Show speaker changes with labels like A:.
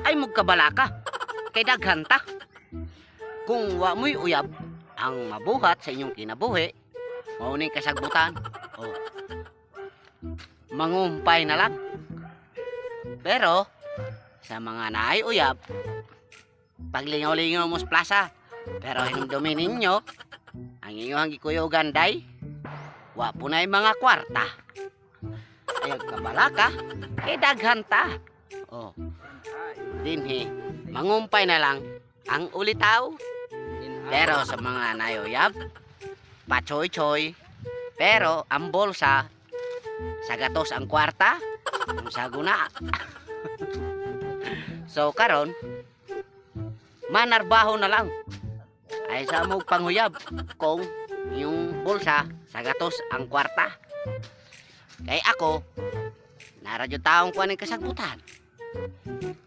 A: ay magkabalaka kay daghan ta. Kung wa mo'y uyab ang mabuhat sa inyong kinabuhi, mao ning kasagbutan. Oh. Mangumpay na lang. Pero sa mga naay uyab, paglingaw-lingaw mo sa plaza, pero hinumdumin ninyo ang inyong gikuyugan day, wa po na mga kwarta. Ayag kabalaka kay daghan ta. Oh. Dinhi, mangumpay na lang ang ulitaw. Pero sa mga nayuyab, pachoy-choy. Pero ang bolsa, sa gatos ang kwarta, ang saguna. So karon, manarbaho na lang. Ay sa mo panguyab kung yung bolsa, sa gatos ang kwarta. Kay ako, naradyo taong kuha ng kasagbutan.